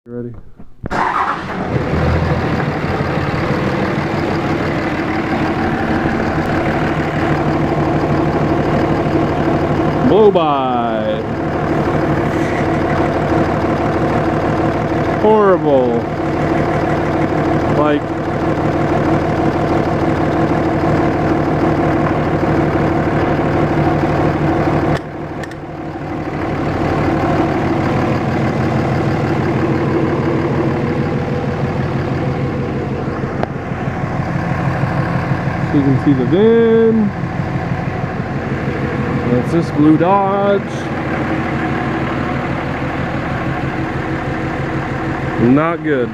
Ready? Blow by. Horrible. Like, so you can see the VIN. That's this blue Dodge. Not good.